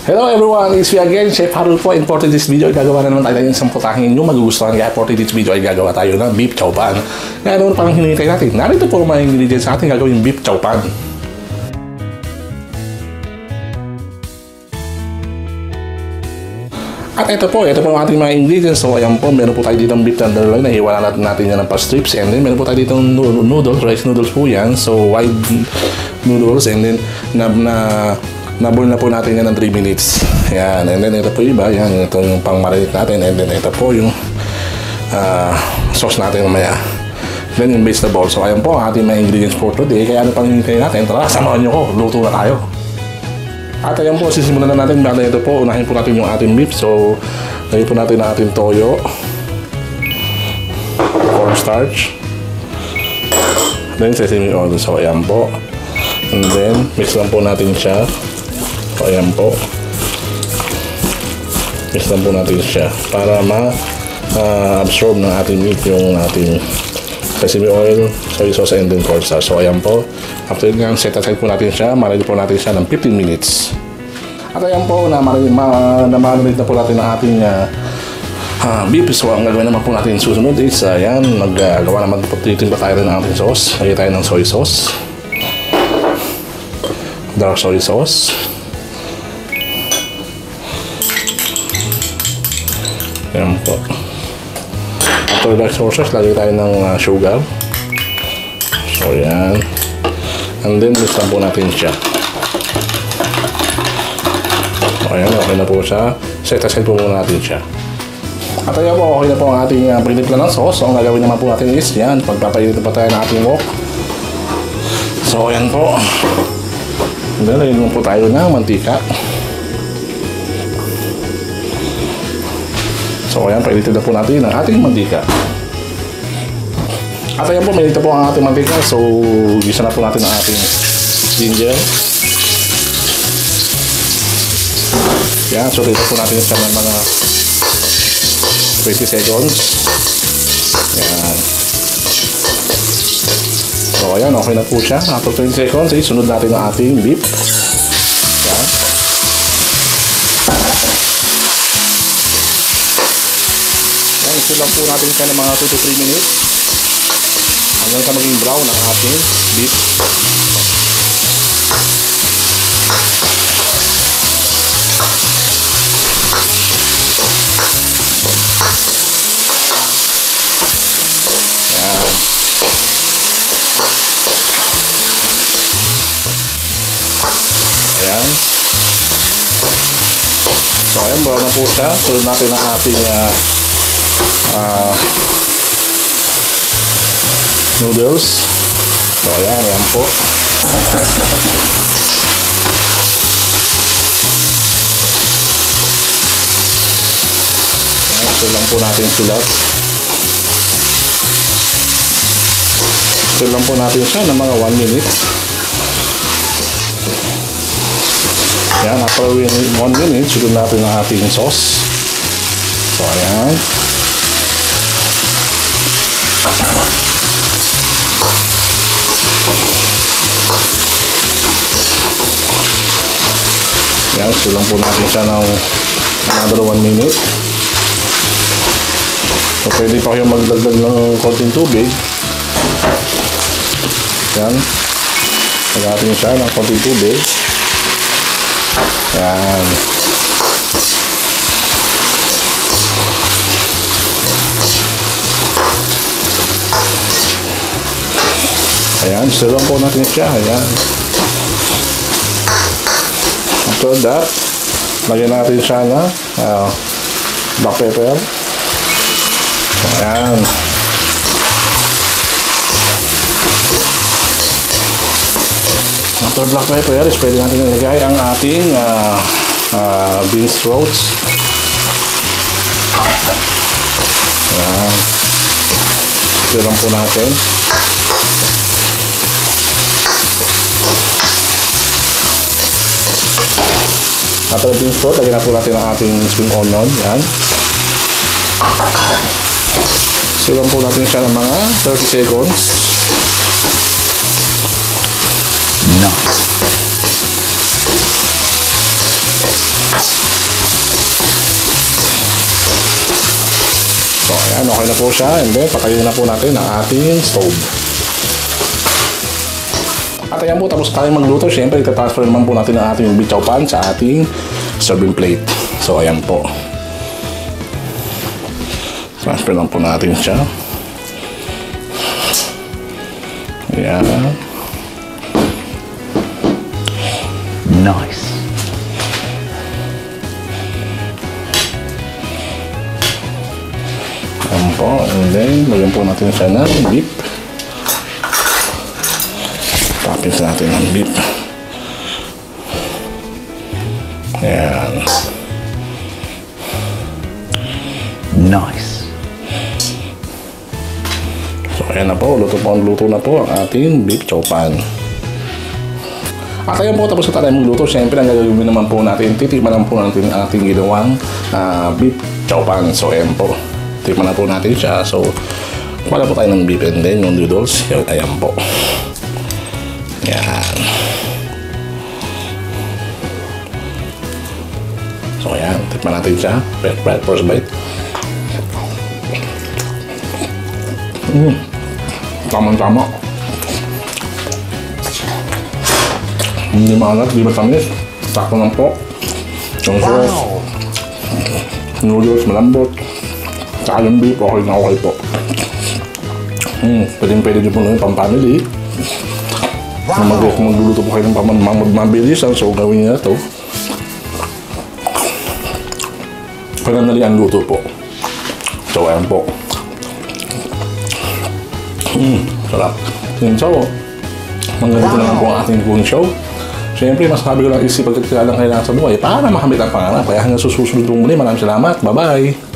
Hello everyone, it's me again, Chef Harold po, and for this video ay gagawa na naman tayo ng isang putahing inyong magugustuhan. Kaya for this video ay gagawa tayo ng beef chow pan. Kaya ano parang hinihintay natin? Narito po ang mga ingredients sa ating gagawin beef chow pan. At ito po ang ating mga ingredients. So ayan po, meron po tayo dito ng beef tenderloin na hiwala natin yan ng pa-strips. And then meron po tayo dito ng noodles, rice noodles po yan. So white noodles, and then na-boil na po natin yan ng 3 minutes. Yan. And then ito po iba. Yan. Ito yung pang-marinate natin. And then ito po yung sauce natin mamaya. Then yung vegetable. So ayan po ang ating mga ingredients for today. Kaya ano pang hinihintay natin? Tara, samahan nyo ko. Luto na tayo. At ayan po, sisimulan na natin. Basta ito po, unahin po natin yung ating beef. So lagyan po natin ang ating toyo, cornstarch, then sesame oil. So ayan po. And then mix lang po natin siya. So ayan po, mix lang po natin siya para ma-absorb ng ating meat yung ating sesame oil, soy sauce, and then cornstarch. So ayan po, after yan, set aside po natin siya. Marinate po natin siya ng 15 minutes. At ayan po, na-marinate na po natin ang ating beef. So ang gagawin naman po natin susunod is ayan, maggawa naman po, titimpla tayo rin ng ating sauce. Lagyan tayo ng soy sauce, dark soy sauce. Ayan po. After dark soy sauce, lagyan tayo ng sugar. So ayan. And then mix lang po natin siya. So ayan, okay na po siya. Set aside po muna natin siya. At ayan po, okay na po ang ating pinipla ng sauce. So ang gagawin naman po natin is yan, pagpapainit pa tayo ng ating wok. So ayan po. And then lagyan po tayo ng mantika. So ayan, painitin na po natin ang ating mantika. At ayan po, mainit na po ang ating mantika. So gisa na po natin ang ating ginger. Yan, so dito po natin siya ng mga 20 seconds. Yan. So ayan, okay na po siya. After 20 seconds, sunod natin ang ating beef. Yan. Yan, isunod lang po natin siya ng mga 2 to 3 minutes hanggang sa maging brown ang ating beef. Yan. Ayan. So ayan, brown na po siya. Sunod natin ang ating noodles. So ayan, ayan po. Ayan, so lang po natin sila. So lang po natin siya ng mga 1 minute. Ayan, after 1 minute, sunod natin ang ating sauce. So ayan. Yan, so lang po natin siya ng another 1 minute. So pwede pa kayong magdagdag ng konting tubig. Yan, nagatin siya ng konting tubig. Yan. Ayan, so lang po natin siya. Ayan. After that, lagyan natin siya na black pepper. Ayan. After black pepper, pwede natin ilagay ang ating bean sprouts. Ayan. Ito lang po natin. After bean sprout, lagyan na po natin ang ating spring onion. Yan. Silang po natin siya ng mga 30 seconds. No. So, ayan, okay na po siya. And then, patayin na po natin ang ating stove. At ayan po, tapos tayo magluto. Siyempre, itatransfer naman po natin ang ating beef chow pan sa ating serving plate. So, ayan po. Transfer lang po natin siya. Ayan. Nice. Ayan po. And then, lagyan po natin siya ng beef. Toppings natin ng beef. Ayan. Nice. So, ayan na po. Luto na po ang ating beef chow pan. At ayan po, tapos na tayo magluto. Siyempre, ang gagawin naman po natin, titikman lang po natin ang ating ginawang beef chow pan. So, ayan po. Titikman na po natin siya. So, wala po tayo ng beef and then yung noodles. Ayan po. Ayan. So, ayan. Titikman natin siya. First bite. Tama-tama. Hindi maalat, di matamis. Sakto lang po. Yung sauce. Noodles, malambot. Tsaka yung beef, okay na okay po. Pwede nyo po nung pang-family. Kung magluluto po kayo ng mabilisan, so gawin nyo na ito. Panandali ang luto po. So, ayan po. Sarap. So, ganito naman po ang ating cooking show. Siyempre, masasabi ko lang isip pagkakilala ng kailangan sa buhay para makamit ang pangarap. Kaya hanggang susunod muli. Maraming salamat. Bye-bye!